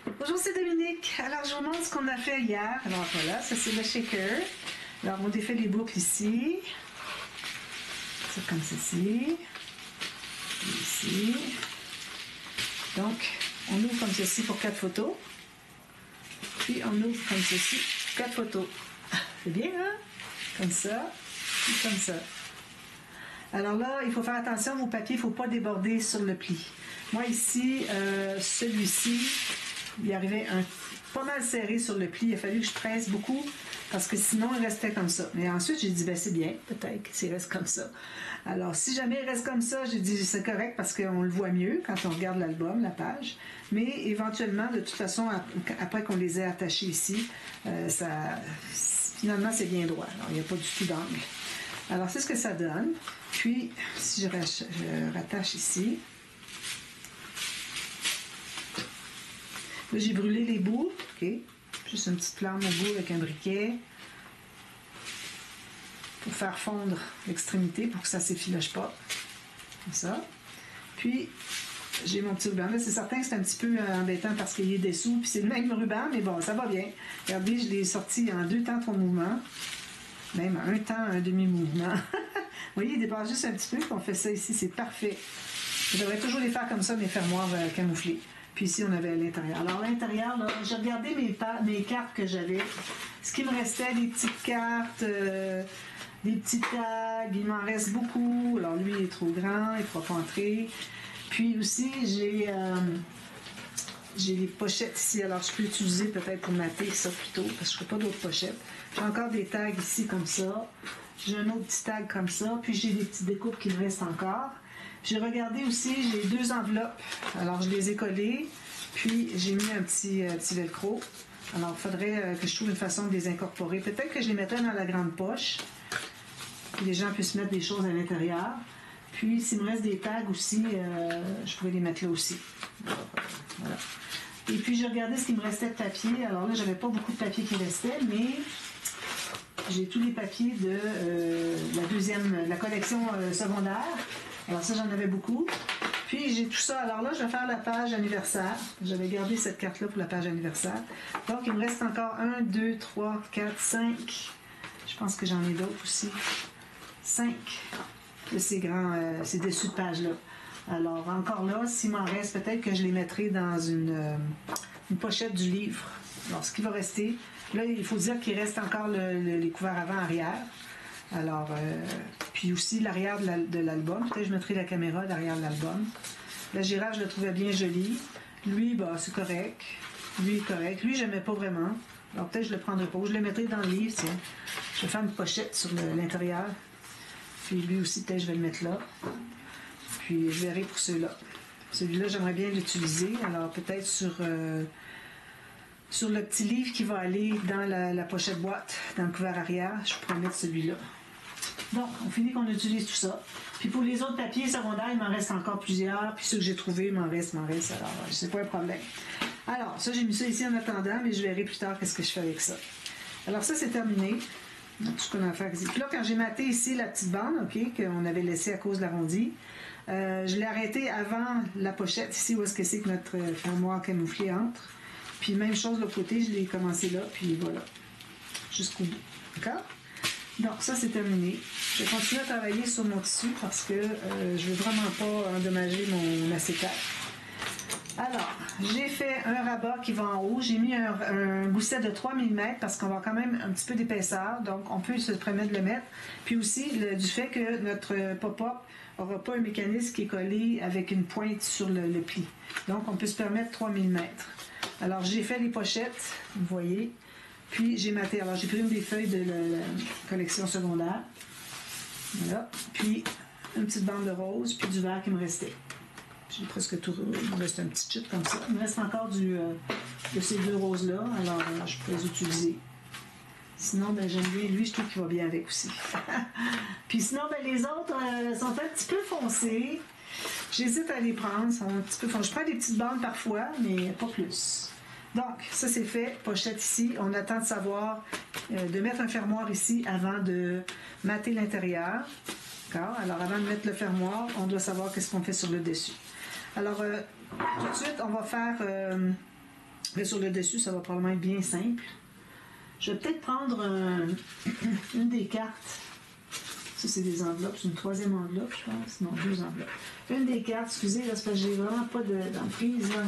Bonjour, c'est Dominique. Alors, je vous montre ce qu'on a fait hier. Alors, voilà, ça c'est le shaker. Alors, on défait les boucles ici. C'est comme ceci. Ici. Donc, on ouvre comme ceci pour 4 photos. Puis, on ouvre comme ceci, 4 photos. C'est bien, hein? Comme ça, puis comme ça. Alors là, il faut faire attention, vos papiers, il ne faut pas déborder sur le pli. Moi, ici, celui-ci, il arrivait pas mal serré sur le pli. Il a fallu que je presse beaucoup parce que sinon, il restait comme ça. Mais ensuite, j'ai dit, ben c'est bien, peut-être s'il reste comme ça. Alors, si jamais il reste comme ça, j'ai dit, c'est correct parce qu'on le voit mieux quand on regarde l'album, la page. Mais éventuellement, de toute façon, après qu'on les ait attachés ici, finalement, c'est bien droit. Alors, il n'y a pas du tout d'angle. Alors, c'est ce que ça donne. Puis, si je rattache ici, là, j'ai brûlé les bouts. OK. Juste une petite flamme au bout avec un briquet pour faire fondre l'extrémité pour que ça ne s'effiloche pas. Comme ça. Puis, j'ai mon petit ruban. Là, c'est certain que c'est un petit peu embêtant parce qu'il est dessous. Puis, c'est le même ruban, mais bon, ça va bien. Regardez, je l'ai sorti en 2 temps, 3 mouvements. Même un temps, un demi-mouvement. Vous voyez, il dépasse juste un petit peu, puis on fait ça ici, c'est parfait. Je devrais toujours les faire comme ça, mes fermoirs camouflés. Puis ici, on avait l'intérieur. Alors, l'intérieur, là, j'ai regardé mes cartes que j'avais. Ce qui me restait, des petites cartes, des petits tags, il m'en reste beaucoup. Alors, lui, il est trop grand, il ne fera pas entrer. Puis aussi, j'ai les pochettes ici. Alors, je peux utiliser peut-être pour mater ça plutôt, parce que je ne ferai pas d'autres pochettes. J'ai encore des tags ici comme ça. J'ai un autre petit tag comme ça. Puis j'ai des petites découpes qui me restent encore. J'ai regardé aussi, j'ai 2 enveloppes. Alors je les ai collées. Puis j'ai mis un petit velcro. Alors il faudrait que je trouve une façon de les incorporer. Peut-être que je les mettrais dans la grande poche. Que les gens puissent mettre des choses à l'intérieur. Puis s'il me reste des tags aussi, je pourrais les mettre là aussi. Voilà. Et puis j'ai regardé ce qui me restait de papier. Alors là, j'avais pas beaucoup de papier qui restait, mais j'ai tous les papiers de la collection secondaire. Alors ça, j'en avais beaucoup. Puis j'ai tout ça. Alors là, je vais faire la page anniversaire. J'avais gardé cette carte-là pour la page anniversaire. Donc, il me reste encore 1, 2, 3, 4, 5. Je pense que j'en ai d'autres aussi. 5 de ces ces dessus de page-là. Alors, encore là, s'il m'en reste, peut-être que je les mettrai dans une pochette du livre. Alors, ce qui va rester, là, il faut dire qu'il reste encore les couverts avant-arrière. Alors, puis aussi l'arrière de l'album. Peut-être que je mettrai la caméra derrière l'album. La girafe, je la trouvais bien jolie. Lui, bah, c'est correct. Lui est correct. Lui, j'aimais pas vraiment. Alors, peut-être que je le prendrai pas. Je le mettrai dans le livre, tiens. Je vais faire une pochette sur l'intérieur. Puis lui aussi, peut-être je vais le mettre là. Puis je verrai pour ceux-là. Celui-là, j'aimerais bien l'utiliser. Alors, peut-être sur le petit livre qui va aller dans la pochette boîte, dans le couvert arrière, je pourrais mettre celui-là. Donc, on finit qu'on utilise tout ça. Puis pour les autres papiers secondaires, il m'en reste encore plusieurs. Puis ceux que j'ai trouvés, il m'en reste. Alors, c'est pas un problème. Alors, ça, j'ai mis ça ici en attendant, mais je verrai plus tard qu'est-ce que je fais avec ça. Alors, ça, c'est terminé. Donc, tout ce qu'on a à faire ici. Puis là, quand j'ai maté ici la petite bande, OK, qu'on avait laissée à cause de l'arrondi, je l'ai arrêtée avant la pochette, ici, où est-ce que c'est que notre fermoir camouflé entre. Puis même chose de l'autre côté, je l'ai commencé là, puis voilà. Jusqu'au bout. D'accord? Donc, ça, c'est terminé. Je vais continuer à travailler sur mon tissu parce que je ne veux vraiment pas endommager mon acétate. Alors, j'ai fait un rabat qui va en haut. J'ai mis un gousset de 3 mm parce qu'on va quand même un petit peu d'épaisseur. Donc, on peut se permettre de le mettre. Puis aussi, du fait que notre pop-up n'aura pas un mécanisme qui est collé avec une pointe sur le pli. Donc, on peut se permettre 3 mm. Alors, j'ai fait les pochettes, vous voyez. Puis, j'ai maté. Alors, j'ai pris une des feuilles de la collection secondaire. Voilà. Puis, une petite bande de rose, puis du vert qui me restait. J'ai presque tout. Il me reste un petit chute comme ça. Il me reste encore de ces 2 roses-là. Alors, je peux les utiliser. Sinon, ben, j'aime bien lui, je trouve qu'il va bien avec aussi. Puis sinon, ben, les autres sont un petit peu foncés. J'hésite à les prendre. Sont un petit peu foncés. Je prends des petites bandes parfois, mais pas plus. Donc, ça c'est fait. Pochette ici. On attend de savoir, de mettre un fermoir ici avant de mater l'intérieur. D'accord? Alors, avant de mettre le fermoir, on doit savoir qu'est-ce qu'on fait sur le dessus. Alors, tout de suite, on va faire Mais sur le dessus, ça va probablement être bien simple. Je vais peut-être prendre une des cartes. Ça, c'est des enveloppes. C'est une troisième enveloppe, je pense. Non, deux enveloppes. Une des cartes, excusez, là, c'est parce que j'ai vraiment pas d'emprise, là.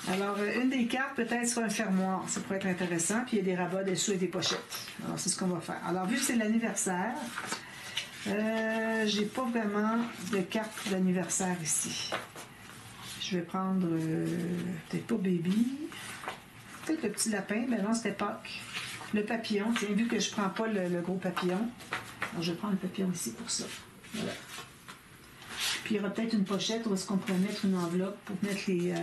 Alors, une des cartes, peut-être sur un fermoir. Ça pourrait être intéressant. Puis, il y a des rabats dessous et des pochettes. Alors, c'est ce qu'on va faire. Alors, vu que c'est l'anniversaire, j'ai pas vraiment de carte d'anniversaire ici. Je vais prendre, peut-être pas Baby. Peut-être le petit lapin. Mais non, c'était Pâques. Le papillon. Tiens, vu que je prends pas le gros papillon. Alors, je vais prendre le papillon ici pour ça. Voilà. Puis, il y aura peut-être une pochette où est-ce qu'on pourrait mettre une enveloppe pour mettre les...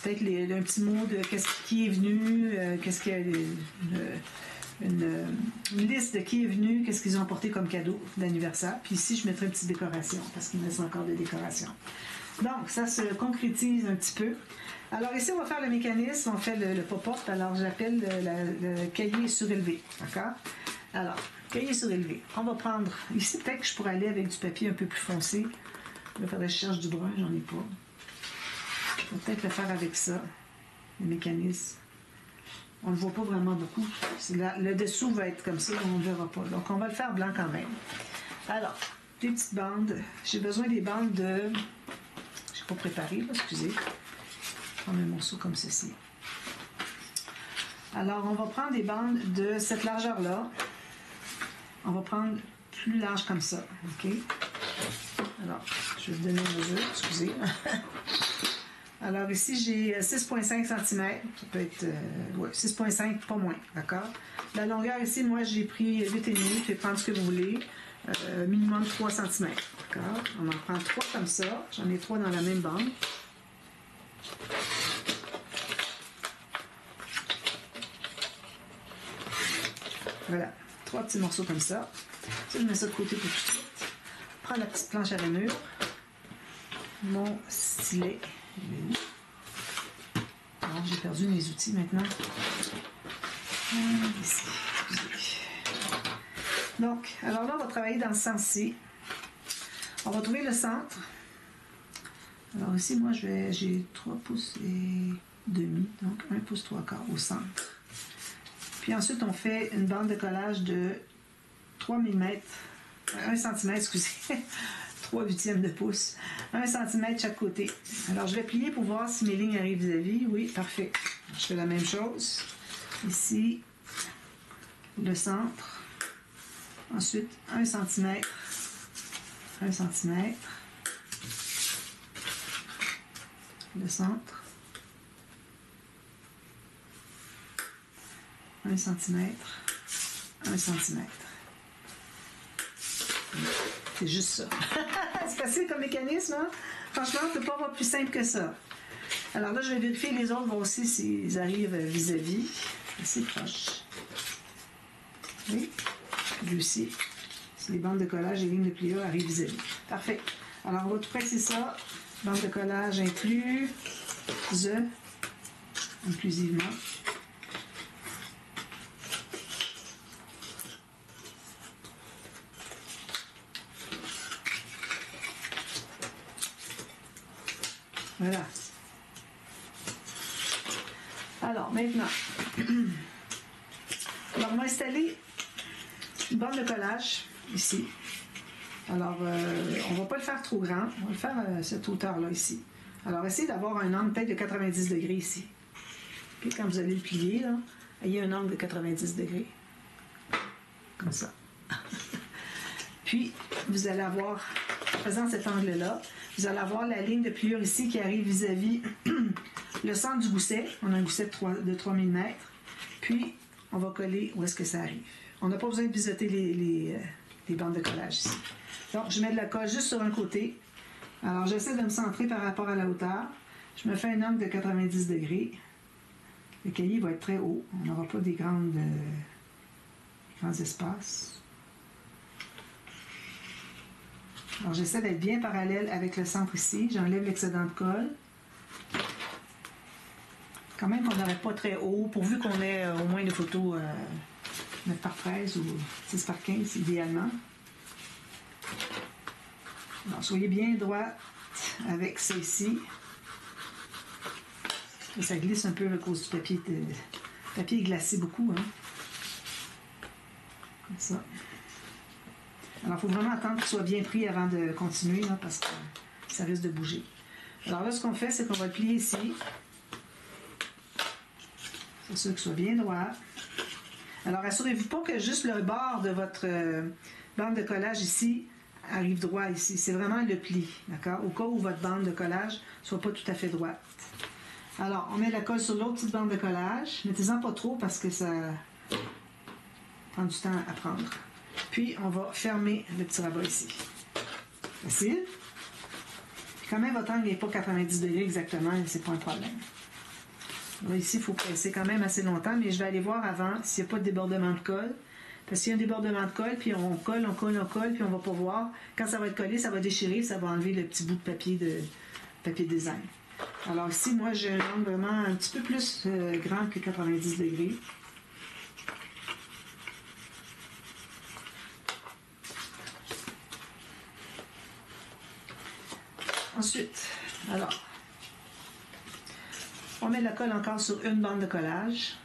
peut-être un petit mot de qui est venu, qu'est-ce qu'il y a, une liste de qui est venu, qu'est-ce qu'ils ont apporté comme cadeau d'anniversaire. Puis ici, je mettrai une petite décoration, parce qu'il me reste encore des décorations. Donc, ça se concrétise un petit peu. Alors ici, on va faire le mécanisme, on fait le pop-up, alors j'appelle le cahier surélevé. D'accord? Alors, cahier surélevé. On va prendre, ici, peut-être que je pourrais aller avec du papier un peu plus foncé. Il va falloir que je cherche du brun, j'en ai pas. On va peut-être le faire avec ça, le mécanisme. On ne le voit pas vraiment beaucoup. Le dessous va être comme ça, on ne le verra pas. Donc, on va le faire blanc quand même. Alors, des petites bandes. J'ai besoin des bandes de... Je n'ai pas préparé, là, excusez. Je vais prendre un morceau comme ceci. Alors, on va prendre des bandes de cette largeur-là. On va prendre plus large comme ça. OK? Alors, je vais vous donner une mesure, excusez. Alors ici, j'ai 6,5 cm. Ça peut être 6,5, pas moins, d'accord? La longueur ici, moi, j'ai pris 8,5. Vous pouvez prendre ce que vous voulez. Minimum 3 cm, d'accord? On en prend 3 comme ça. J'en ai 3 dans la même bande. Voilà, 3 petits morceaux comme ça. Ça, je mets ça de côté pour tout de suite. Je prends la petite planche à rainure. Mon stylet. Alors, j'ai perdu mes outils maintenant. Ici. Donc, alors là, on va travailler dans le sens-ci. On va trouver le centre. Alors ici, moi, j'ai 3 pouces et demi, donc 1 pouce 3 quarts au centre. Puis ensuite, on fait une bande de collage de 3 mm, 1 cm, excusez, 3 huitièmes de pouce, 1 cm chaque côté. Alors, je vais plier pour voir si mes lignes arrivent vis-à-vis. Oui, parfait. Je fais la même chose. Ici, le centre. Ensuite, 1 cm, 1 cm. Le centre. 1 cm, 1 cm. C'est juste ça. C'est facile comme mécanisme, hein? Franchement, on ne peut pas avoir plus simple que ça. Alors là, je vais vérifier les autres vont aussi s'ils arrivent vis-à-vis. Assez proche. Oui. Lui aussi. Si les bandes de collage et les lignes de pliure arrivent vis-à-vis. Parfait. Alors, on va tout presser ça. Bande de collage inclusivement. Voilà. Alors, maintenant, on va installer une bande de collage ici. Alors, on ne va pas le faire trop grand. On va le faire à cette hauteur-là ici. Alors, essayez d'avoir un angle peut-être de 90 degrés ici. Okay, quand vous allez le plier, là, ayez un angle de 90 degrés. Comme ça. Puis, vous allez avoir, en faisant cet angle-là, vous allez avoir la ligne de pliure ici qui arrive vis-à-vis le centre du gousset. On a un gousset de 3 mm. Puis, on va coller où est-ce que ça arrive. On n'a pas besoin de biseauter les bandes de collage ici. Donc, je mets de la colle juste sur un côté. Alors, j'essaie de me centrer par rapport à la hauteur. Je me fais un angle de 90 degrés. Le cahier va être très haut. On n'aura pas des grands espaces. Alors, j'essaie d'être bien parallèle avec le centre ici. J'enlève l'excédent de colle. Quand même qu'on n'aurait pas très haut, pourvu qu'on ait au moins des photos 9 par 13 ou 6 par 15, idéalement. Alors, soyez bien droit avec ça ici. Et ça glisse un peu à cause du papier. Le papier est glacé beaucoup. Hein? Comme ça. Alors, il faut vraiment attendre qu'il soit bien pris avant de continuer, là, parce que ça risque de bouger. Alors là, ce qu'on fait, c'est qu'on va le plier ici. C'est sûr qu'il soit bien droit. Alors, assurez-vous pas que juste le bord de votre bande de collage ici arrive droit ici. C'est vraiment le pli, d'accord? Au cas où votre bande de collage ne soit pas tout à fait droite. Alors, on met la colle sur l'autre petite bande de collage. Mettez-en pas trop parce que ça prend du temps à prendre. Puis, on va fermer le petit rabat ici. Facile. Puis, quand même, votre angle n'est pas 90 degrés exactement, c'est pas un problème. Là, ici, il faut presser quand même assez longtemps, mais je vais aller voir avant s'il n'y a pas de débordement de colle. Parce qu'il y a un débordement de colle, puis on colle, puis on ne va pas voir. Quand ça va être collé, ça va déchirer, ça va enlever le petit bout de papier design. Alors ici, moi, j'ai un angle vraiment un petit peu plus grand que 90 degrés. Ensuite, alors, on met la colle encore sur une bande de collage.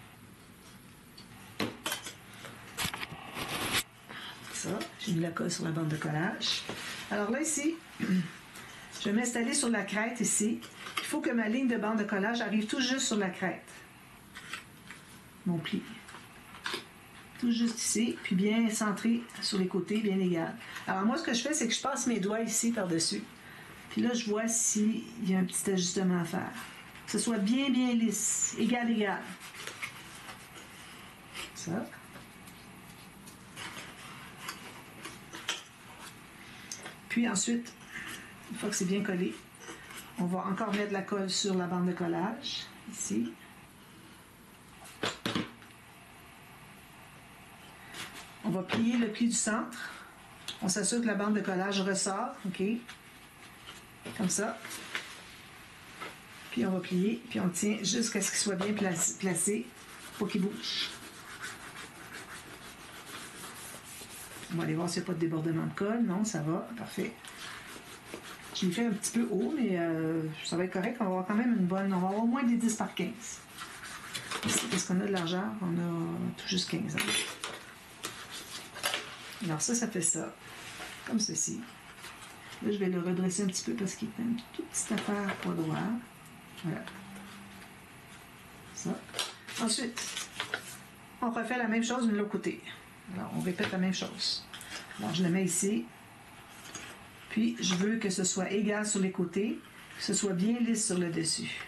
Ça, j'ai mis la colle sur la bande de collage. Alors là, ici, je vais m'installer sur la crête ici. Il faut que ma ligne de bande de collage arrive tout juste sur la crête. Mon pli. Tout juste ici, puis bien centré sur les côtés, bien égal. Alors moi, ce que je fais, c'est que je passe mes doigts ici par-dessus. Puis là, je vois s'il y a un petit ajustement à faire. Que ce soit bien, bien lisse. Égal, égal. Ça. Puis ensuite, une fois que c'est bien collé, on va encore mettre de la colle sur la bande de collage, ici. On va plier le pli du centre. On s'assure que la bande de collage ressort, OK? Comme ça. Puis on va plier, puis on le tient jusqu'à ce qu'il soit bien placé pour qu'il bouge. On va aller voir s'il n'y a pas de débordement de colle. Non, ça va. Parfait. Je l'ai fait un petit peu haut, mais ça va être correct. On va avoir quand même une bonne... On va avoir au moins des 10 par 15. Ici, parce qu'on a de largeur, on a tout juste 15. Hein? Alors ça fait ça. Comme ceci. Là, je vais le redresser un petit peu parce qu'il est une toute petite affaire pas droit. Voilà. Ça. Ensuite, on refait la même chose de l'autre côté. Alors, on répète la même chose. Alors, je le mets ici. Puis, je veux que ce soit égal sur les côtés, que ce soit bien lisse sur le dessus.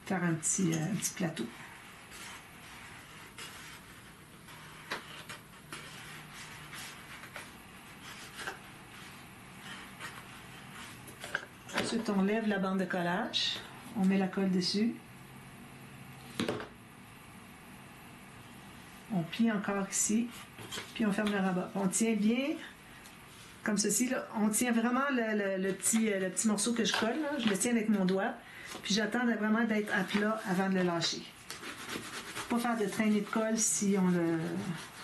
Faire un petit plateau. Ensuite, on lève la bande de collage. On met la colle dessus. On plie encore ici. Puis on ferme le rabat. On tient bien, comme ceci, là. On tient vraiment le petit morceau que je colle. Là. Je le tiens avec mon doigt. Puis j'attends vraiment d'être à plat avant de le lâcher. Pas faire de traînée de colle si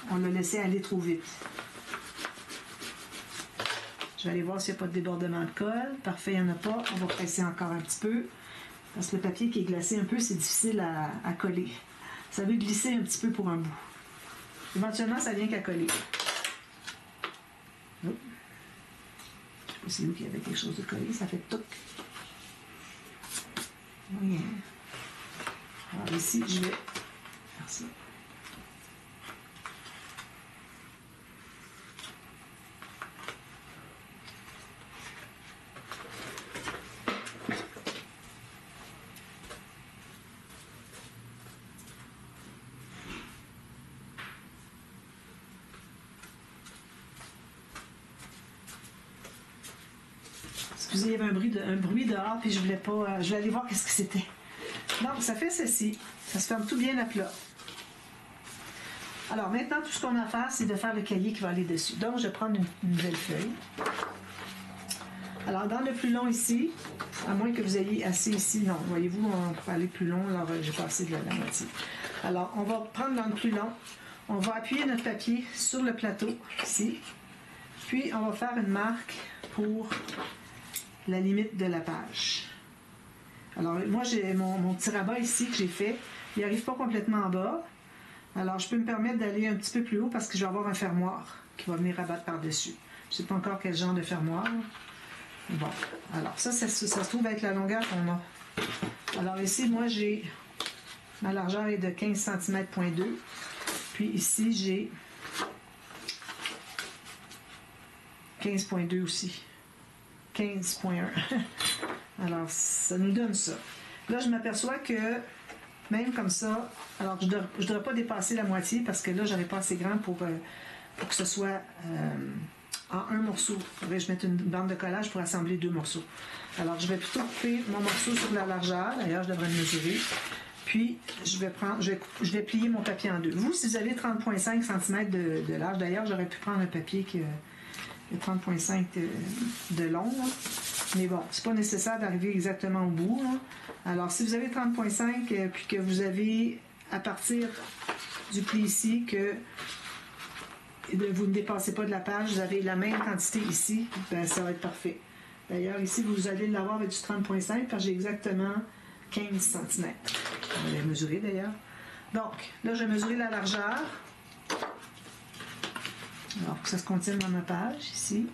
on l'a laissé aller trop vite. Je vais aller voir s'il n'y a pas de débordement de colle. Parfait, il n'y en a pas. On va presser encore un petit peu. Parce que le papier qui est glacé un peu, c'est difficile à coller. Ça veut glisser un petit peu pour un bout. Éventuellement, ça vient qu'à coller. Oh. Je ne sais pas si c'est où qu'il y avait quelque chose de collé. Ça fait touc. Rien. Alors ici, je vais faire ça. Excusez, il y avait un bruit dehors, puis je voulais pas. Je voulais aller voir qu'est-ce que c'était. Donc, ça fait ceci. Ça se ferme tout bien à plat. Alors, maintenant, tout ce qu'on a à faire, c'est de faire le cahier qui va aller dessus. Donc, je vais prendre une nouvelle feuille. Alors, dans le plus long ici, à moins que vous ayez assez ici, non, voyez-vous, on peut aller plus long, alors j'ai passé de la moitié. Alors, on va prendre dans le plus long. On va appuyer notre papier sur le plateau, ici. Puis, on va faire une marque pour la limite de la page. Alors, moi, j'ai mon petit rabat ici que j'ai fait. Il n'arrive pas complètement en bas. Alors, je peux me permettre d'aller un petit peu plus haut parce que je vais avoir un fermoir qui va venir rabattre par-dessus. Je ne sais pas encore quel genre de fermoir. Bon, alors ça se trouve être la longueur qu'on a. Alors ici, moi, j'ai... Ma largeur est de 15 cm,2. Puis ici, j'ai 15,2 aussi. 15,1. Alors, ça nous donne ça. Là, je m'aperçois que, même comme ça, alors je ne devrais pas dépasser la moitié parce que là, je n'aurais pas assez grand pour que ce soit en un morceau. Je vais mettre une bande de collage pour assembler 2 morceaux. Alors, je vais plutôt couper mon morceau sur la largeur. D'ailleurs, je devrais le mesurer. Puis, je vais plier mon papier en deux. Vous, si vous avez 30,5 cm de large, d'ailleurs, j'aurais pu prendre un papier qui a 30,5 de long. Là. Mais bon, c'est pas nécessaire d'arriver exactement au bout. Là. Alors, si vous avez 30,5 puis que vous avez, à partir du pli ici, que vous ne dépassez pas de la page, vous avez la même quantité ici, ben, ça va être parfait. D'ailleurs, ici, vous allez l'avoir avec du 30,5 parce que j'ai exactement 15 cm. On va les mesurer d'ailleurs. Donc, là, je vais mesurer la largeur. Alors, pour que ça se contienne dans ma page, ici.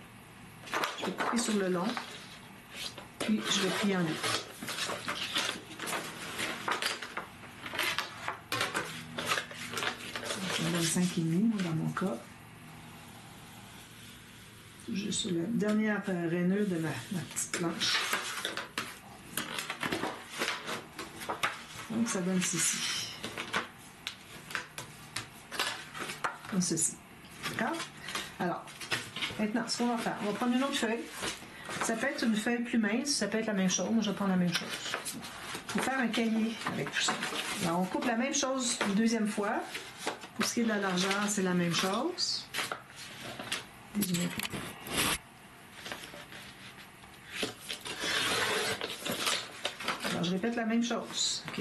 Je vais couper sur le long. Puis, je vais plier en deux. Je vais 5,5 dans mon cas. Juste sur la dernière rainure de ma petite planche. Donc, ça donne ceci. Comme ceci. D'accord? Alors, maintenant, ce qu'on va faire, on va prendre une autre feuille. Ça peut être une feuille plus mince, ça peut être la même chose. Moi, je vais prendre la même chose. On va faire un cahier avec tout ça. Alors, on coupe la même chose une deuxième fois. Pour ce qui est de la largeur, c'est la même chose. Alors, je répète la même chose. OK?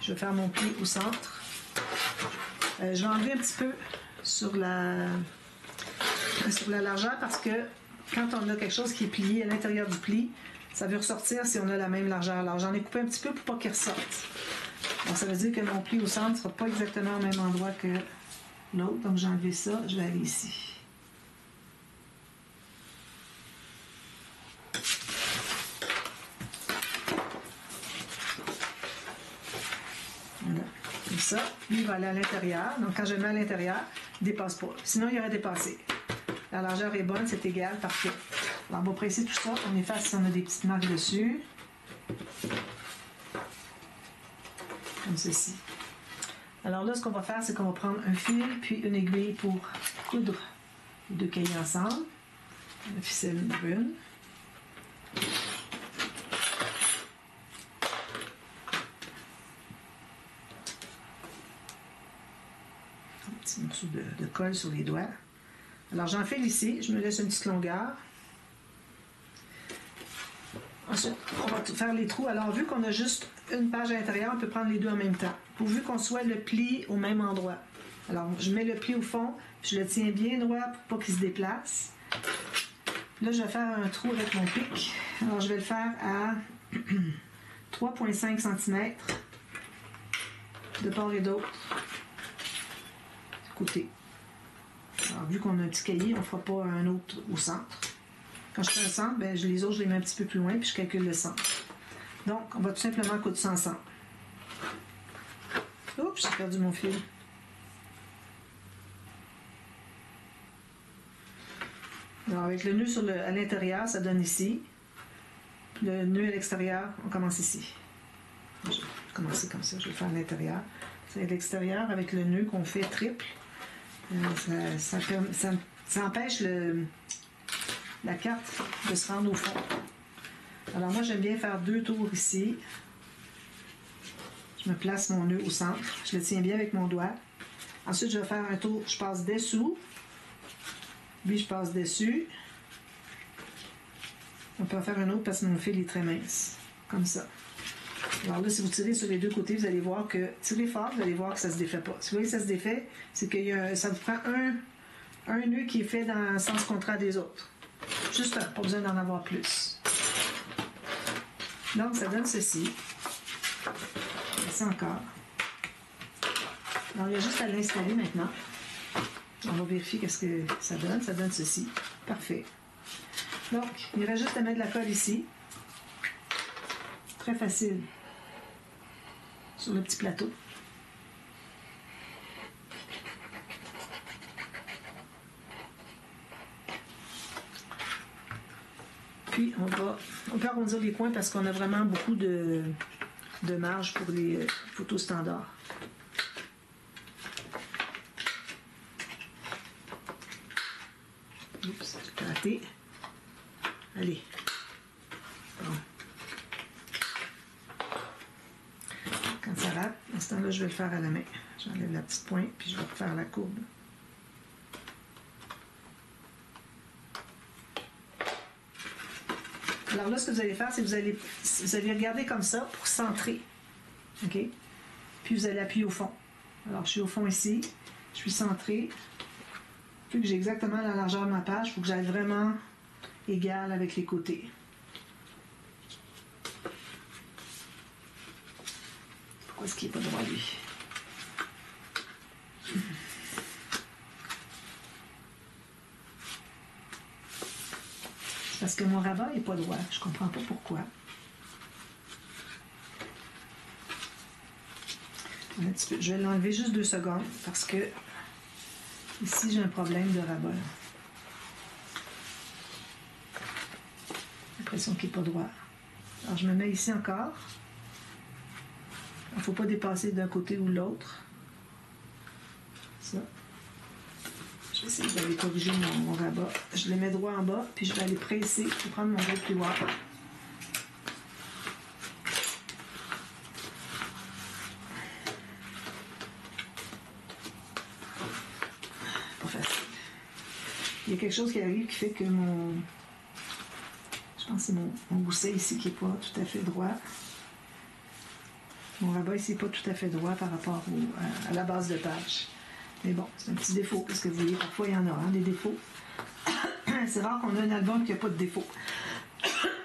Je vais faire mon pli au centre. Je vais enlever un petit peu sur la largeur parce que quand on a quelque chose qui est plié à l'intérieur du pli, ça veut ressortir si on a la même largeur. Alors, j'en ai coupé un petit peu pour pas qu'il ressorte. Donc, ça veut dire que mon pli au centre ne sera pas exactement au même endroit que l'autre. Donc, j'ai enlevé ça. Je vais aller ici. Voilà. Comme ça. Lui, il va aller à l'intérieur. Donc, quand je le mets à l'intérieur, il ne dépasse pas. Sinon, il aurait dépassé. La largeur est bonne, c'est égal, parfait. Alors, on va presser tout ça. On efface si on a des petites marques dessus. Comme ceci. Alors là, ce qu'on va faire, c'est qu'on va prendre un fil puis une aiguille pour coudre les deux cahiers ensemble. La ficelle brune. Un petit morceau de colle sur les doigts. Alors j'enfile ici, je me laisse une petite longueur. Ensuite, on va faire les trous. Alors, vu qu'on a juste une page à l'intérieur, on peut prendre les deux en même temps, pourvu qu'on soit le pli au même endroit. Alors, je mets le pli au fond, je le tiens bien droit pour pas qu'il se déplace. Là, je vais faire un trou avec mon pic. Alors, je vais le faire à 3,5 cm de part et d'autre du côté. Alors, vu qu'on a un petit cahier, on ne fera pas un autre au centre. Quand je fais le centre, ben, les autres, je les mets un petit peu plus loin, puis je calcule le centre. Donc, on va tout simplement coudre ça ensemble. Oups, j'ai perdu mon fil. Alors, avec le nœud à l'intérieur, ça donne ici. Le nœud à l'extérieur, on commence ici. Je vais commencer comme ça, je vais le faire à l'intérieur. C'est à l'extérieur, avec le nœud qu'on fait triple. Ça empêche la carte de se rendre au fond. Alors moi, j'aime bien faire 2 tours ici. Je me place mon nœud au centre. Je le tiens bien avec mon doigt. Ensuite, je vais faire un tour. Je passe dessous. Puis, je passe dessus. On peut en faire un autre parce que mon fil est très mince. Comme ça. Alors là, si vous tirez sur les deux côtés, vous allez voir que... Tirez fort, vous allez voir que ça ne se défait pas. Si vous voyez que ça se défait, c'est que ça vous prend un nœud qui est fait dans le sens contraire des autres. Juste un, pas besoin d'en avoir plus. Donc, ça donne ceci. Ici encore. Alors, il y a juste à l'installer maintenant. On va vérifier qu'est-ce que ça donne. Ça donne ceci. Parfait. Donc, il reste juste à mettre la colle ici. Très facile. Sur le petit plateau. Puis, on peut arrondir les coins parce qu'on a vraiment beaucoup de marge pour les photos standards. Oups, j'ai raté. Allez. Bon. Quand ça rate, à ce temps-là, je vais le faire à la main. J'enlève la petite pointe, puis je vais refaire la courbe. Alors là, ce que vous allez faire, c'est que vous allez regarder comme ça pour centrer. OK? Puis vous allez appuyer au fond. Alors, je suis au fond ici. Je suis centré. Vu que j'ai exactement la largeur de ma page, il faut que j'aille vraiment égal avec les côtés. Pourquoi est-ce qu'il n'est pas droit, lui? Parce que mon rabat n'est pas droit. Je ne comprends pas pourquoi. Un petit peu. Je vais l'enlever juste 2 secondes parce que ici j'ai un problème de rabat. J'ai l'impression qu'il n'est pas droit. Alors je me mets ici encore. Il ne faut pas dépasser d'un côté ou de l'autre. Ça. Je vais essayer d'aller corriger mon rabat. Je le mets droit en bas, puis je vais aller presser pour prendre mon gros plioir. Pas facile. Il y a quelque chose qui arrive qui fait que je pense que c'est mon gousset ici qui n'est pas tout à fait droit. Mon rabat ici n'est pas tout à fait droit par rapport à la base de page. Mais bon, c'est un petit défaut, parce que vous voyez, parfois il y en a des défauts. C'est rare qu'on ait un album qui n'a pas de défaut.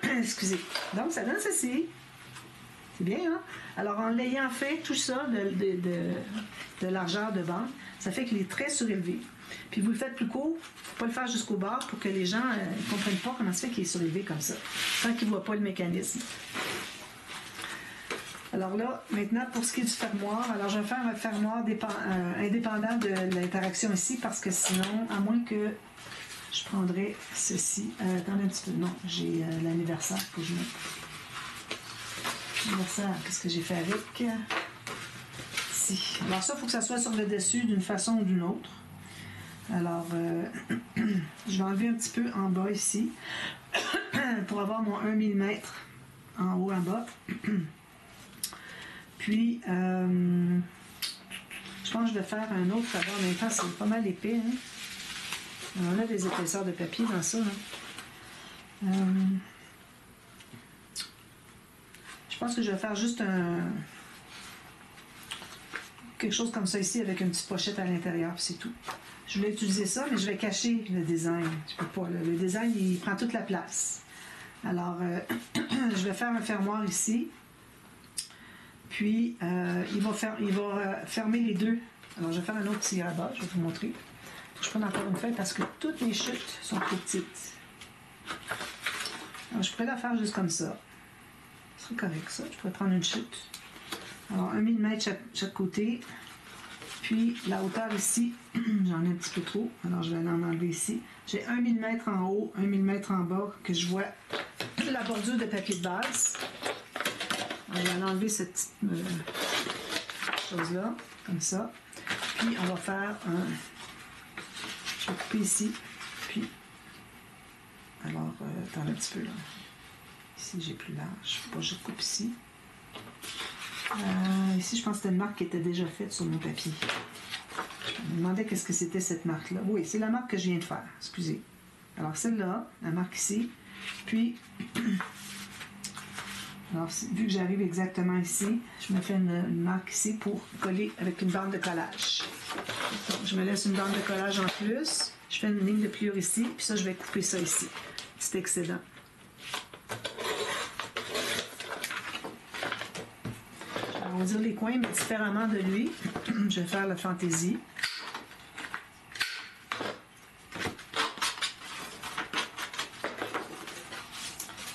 Excusez. Donc, ça donne ceci. C'est bien, hein? Alors, en l'ayant fait, tout ça de largeur de bande, ça fait qu'il est très surélevé. Puis, vous le faites plus court, il ne faut pas le faire jusqu'au bord pour que les gens ne comprennent pas comment ça fait qu'il est surélevé comme ça, tant qu'ils ne voient pas le mécanisme. Alors là, maintenant, pour ce qui est du fermoir, alors je vais faire un fermoir indépendant de l'interaction ici, parce que sinon, à moins que je prendrais ceci. Attendez un petit peu. Non, j'ai l'anniversaire que je mette. L'anniversaire, qu'est-ce que j'ai fait avec? Ici. Alors ça, il faut que ça soit sur le dessus d'une façon ou d'une autre. Alors, je vais enlever un petit peu en bas ici, pour avoir mon 1 mm en haut, en bas. Puis, je pense que je vais faire un autre rabat. En même temps, c'est pas mal épais. Hein? On a des épaisseurs de papier dans ça. Hein? Je pense que je vais faire juste quelque chose comme ça ici avec une petite pochette à l'intérieur, puis c'est tout. Je voulais utiliser ça, mais je vais cacher le design. Je peux pas. Le design, il prend toute la place. Alors, je vais faire un fermoir ici. Puis, il va fermer les deux. Alors, je vais faire un autre petit rabat. Je vais vous montrer. Je prends encore une feuille parce que toutes mes chutes sont trop petites. Alors, je pourrais la faire juste comme ça. Ce serait correct, ça. Je pourrais prendre une chute. Alors, 1 mm chaque côté. Puis, la hauteur ici, j'en ai un petit peu trop. Alors, je vais en enlever ici. J'ai 1 mm en haut, 1 mm en bas, que je vois la bordure de papier de base. On va enlever cette petite chose-là, comme ça. Puis, on va faire un... Je vais couper ici. Puis, alors, attends un petit peu, là. Ici, j'ai plus large. Je ne faut pas que je coupe ici. Ici, je pense que c'était une marque qui était déjà faite sur mon papier. Je me demandais qu'est-ce que c'était cette marque-là. Oui, c'est la marque que je viens de faire. Excusez. Alors, celle-là, la marque ici. Puis... Alors, vu que j'arrive exactement ici, je me fais une marque ici pour coller avec une bande de collage. Donc, je me laisse une bande de collage en plus. Je fais une ligne de pliure ici, puis ça, je vais couper ça ici. Petit excédent. arrondir les coins, mais différemment de lui. Je vais faire la fantaisie.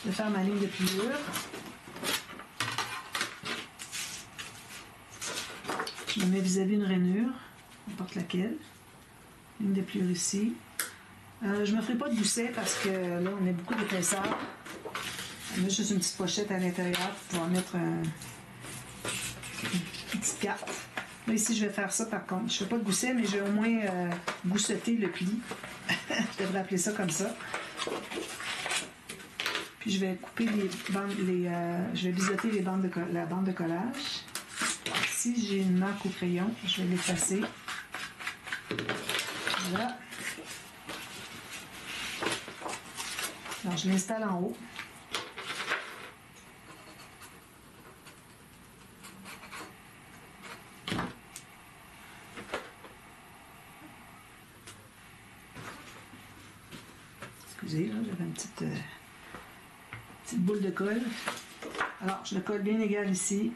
Je vais faire ma ligne de pliure. Je me mets vis-à-vis une rainure, n'importe laquelle. Ligne de pliure ici. Je ne me ferai pas de gousset parce que là, on a beaucoup d'épaisseur. On a juste une petite pochette à l'intérieur pour pouvoir mettre une petite carte. Là, ici, je vais faire ça par contre. Je ne fais pas de gousset, mais je vais au moins gousseter le pli. Je devrais appeler ça comme ça. Puis je vais couper les bandes, je vais biseauter les bandes la bande de collage. Si j'ai une marque au crayon, je vais l'effacer. Voilà. Alors, je l'installe en haut. Excusez, là, j'avais une petite boule de colle. Alors, je le colle bien égal ici.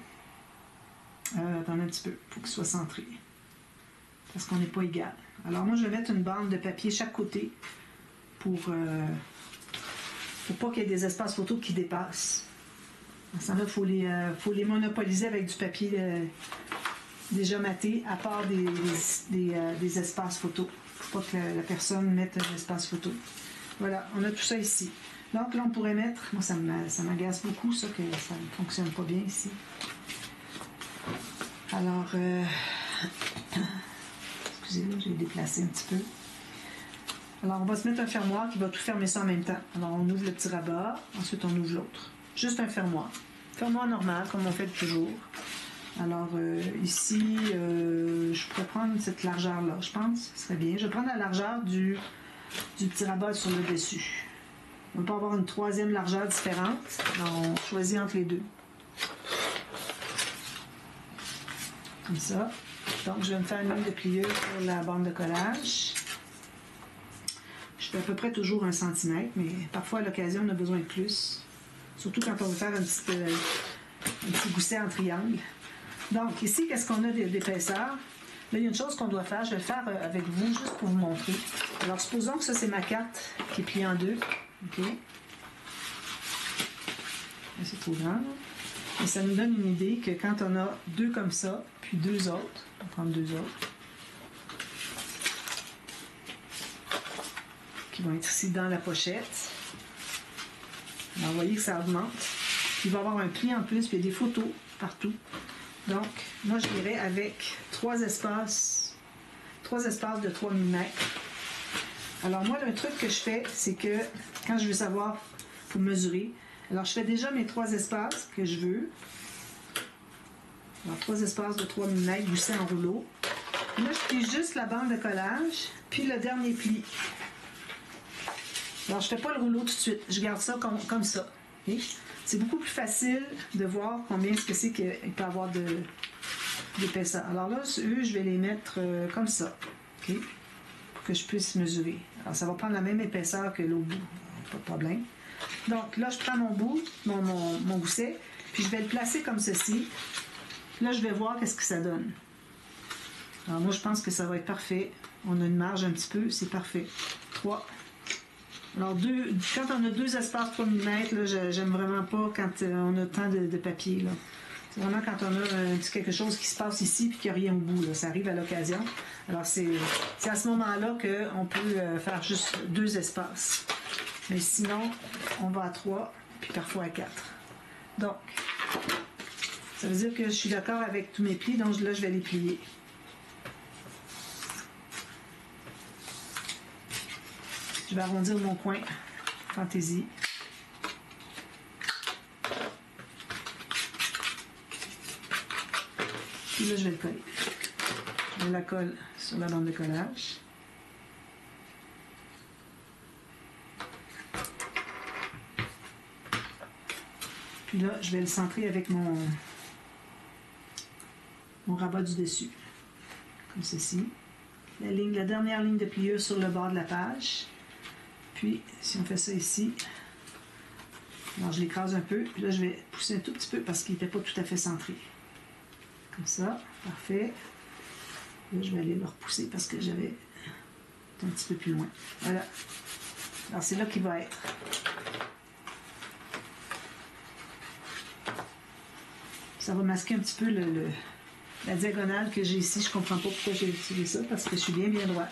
Attendez un petit peu, il faut qu'il soit centré. Parce qu'on n'est pas égal. Alors, moi, je vais mettre une bande de papier chaque côté pour pas qu'il y ait des espaces photos qui dépassent. À ce moment-là, il faut les monopoliser avec du papier déjà maté, à part des espaces photos. Il ne faut pas que la personne mette un espace photo. Voilà, on a tout ça ici. Donc là, on pourrait mettre... Moi, ça m'agace beaucoup, ça, que ça ne fonctionne pas bien ici. Alors, excusez-moi, j'ai déplacé un petit peu. Alors, on va se mettre un fermoir qui va tout fermer ça en même temps. Alors, on ouvre le petit rabat, ensuite on ouvre l'autre. Juste un fermoir. Fermoir normal, comme on fait toujours. Alors, ici, je pourrais prendre cette largeur-là, je pense. Ce serait bien. Je vais prendre la largeur du petit rabat sur le dessus. On ne peut pas avoir une troisième largeur différente. Alors, on choisit entre les deux. Comme ça. Donc, je vais me faire une ligne de pliure pour la bande de collage. Je fais à peu près toujours 1 cm, mais parfois, à l'occasion, on a besoin de plus. Surtout quand on veut faire un petit gousset en triangle. Donc, ici, qu'est-ce qu'on a d'épaisseur? Là, il y a une chose qu'on doit faire. Je vais le faire avec vous, juste pour vous montrer. Alors, supposons que ça, c'est ma carte qui est pliée en deux. OK? C'est trop grand, là. Et ça nous donne une idée que quand on a deux comme ça, puis deux autres, on va prendre deux autres, qui vont être ici dans la pochette. Alors, vous voyez que ça augmente. Il va y avoir un pli en plus, puis il y a des photos partout. Donc, moi, je dirais avec trois espaces de 3 mm. Alors, moi, le truc que je fais, c'est que quand je veux savoir, il faut mesurer. Alors, je fais déjà mes 3 espaces que je veux. Alors, 3 espaces de 3 mm goussés en rouleau. Là, je plie juste la bande de collage, puis le dernier pli. Alors, je ne fais pas le rouleau tout de suite. Je garde ça comme ça. Okay? C'est beaucoup plus facile de voir combien est-ce que c'est qu'il peut y avoir d'épaisseur. Alors là, eux, je vais les mettre comme ça. Okay? Pour que je puisse mesurer. Alors, ça va prendre la même épaisseur que l'autre bout. Pas de problème. Donc, là, je prends mon bout, mon gousset, puis je vais le placer comme ceci. Là, je vais voir qu'est-ce que ça donne. Alors, moi, je pense que ça va être parfait. On a une marge un petit peu, c'est parfait. 3. Alors, quand on a 2 espaces 3 mm, là, j'aime vraiment pas quand on a tant de papier. Là. C'est vraiment quand on a quelque chose qui se passe ici et qu'il n'y a rien au bout. Là. Ça arrive à l'occasion. Alors, c'est à ce moment-là qu'on peut faire juste 2 espaces. Mais sinon, on va à 3, puis parfois à 4. Donc, ça veut dire que je suis d'accord avec tous mes plis, donc là, je vais les plier. Je vais arrondir mon coin. Fantaisie. Puis là, je vais le coller. Je la colle sur la bande de collage. Puis là, je vais le centrer avec mon rabat du dessus. Comme ceci. La dernière ligne de pliure sur le bord de la page. Puis, si on fait ça ici, alors je l'écrase un peu. Puis là, je vais pousser un tout petit peu parce qu'il n'était pas tout à fait centré. Comme ça, parfait. Là, je vais aller le repousser parce que j'avais un petit peu plus loin. Voilà. Alors, c'est là qu'il va être. Ça va masquer un petit peu la diagonale que j'ai ici. Je ne comprends pas pourquoi j'ai utilisé ça, parce que je suis bien droit.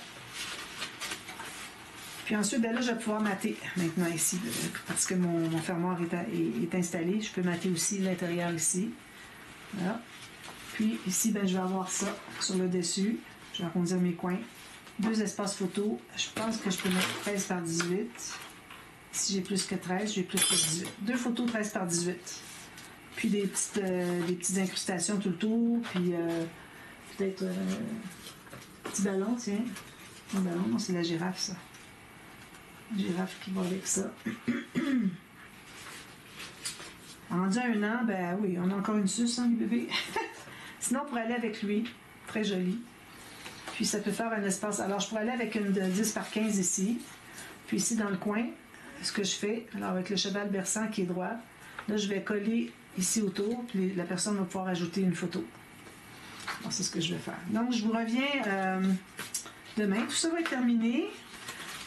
Puis ensuite, ben là, je vais pouvoir mater maintenant ici, parce que mon fermoir est installé. Je peux mater aussi l'intérieur ici. Voilà. Puis ici, ben, je vais avoir ça sur le dessus. Je vais arrondir mes coins. 2 espaces photo. Je pense que je peux mettre 13 par 18. Si j'ai plus que 13, j'ai plus que 18. 2 photos 13 par 18. Puis des petites incrustations tout le tour. Puis peut-être un petit ballon, tiens. Un ballon, non, c'est la girafe, ça. La girafe qui va avec ça. Rendu à 1 an, ben oui, on a encore une suce, hein, les bébés. Sinon, on pourrait aller avec lui. Très joli. Puis ça peut faire un espace. Alors, je pourrais aller avec une de 10 par 15 ici. Puis ici, dans le coin, ce que je fais, alors avec le cheval berçant qui est droit, là, je vais coller ici autour, puis la personne va pouvoir ajouter une photo. Alors, c'est ce que je vais faire. Donc, je vous reviens demain. Tout ça va être terminé.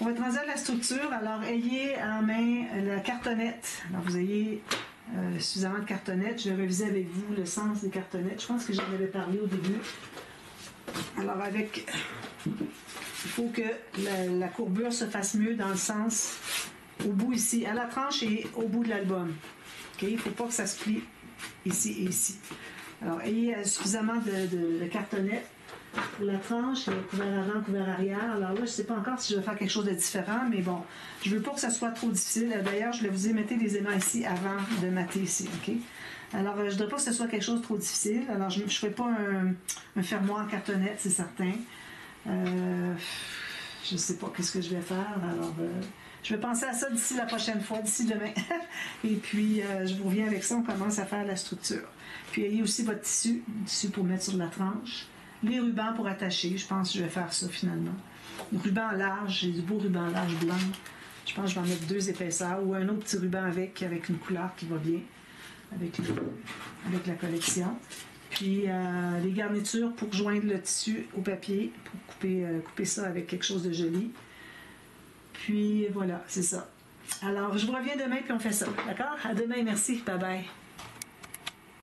On va être rendu à la structure. Alors, ayez en main la cartonnette. Alors, vous ayez suffisamment de cartonnettes. Je vais réviser avec vous le sens des cartonnettes. Je pense que j'en avais parlé au début. Alors, il faut que la courbure se fasse mieux dans le sens au bout ici, à la tranche et au bout de l'album. Okay? Il ne faut pas que ça se plie ici et ici. Alors, ayez suffisamment de cartonnettes pour la tranche, couvert avant, couvert arrière. Alors là, je ne sais pas encore si je vais faire quelque chose de différent, mais bon, je ne veux pas que ça soit trop difficile. D'ailleurs, je vais vous dire, mettez les aimants ici avant de mater ici, OK? Alors, je ne voudrais pas que ce soit quelque chose de trop difficile. Alors, je ne ferai pas un fermoir en cartonnette, c'est certain. Je ne sais pas qu'est-ce que je vais faire. Alors, je vais penser à ça d'ici la prochaine fois, d'ici demain. Et puis, je vous reviens avec ça. On commence à faire la structure. Puis, ayez aussi votre tissu pour mettre sur la tranche. Les rubans pour attacher. Je pense que je vais faire ça finalement. Le ruban large, j'ai du beau ruban large blanc. Je pense que je vais en mettre 2 épaisseurs ou un autre petit ruban avec une couleur qui va bien avec la collection. Puis les garnitures pour joindre le tissu au papier, pour couper ça avec quelque chose de joli. Puis voilà, c'est ça. Alors, je vous reviens demain puis on fait ça. D'accord? À demain, merci. Bye bye.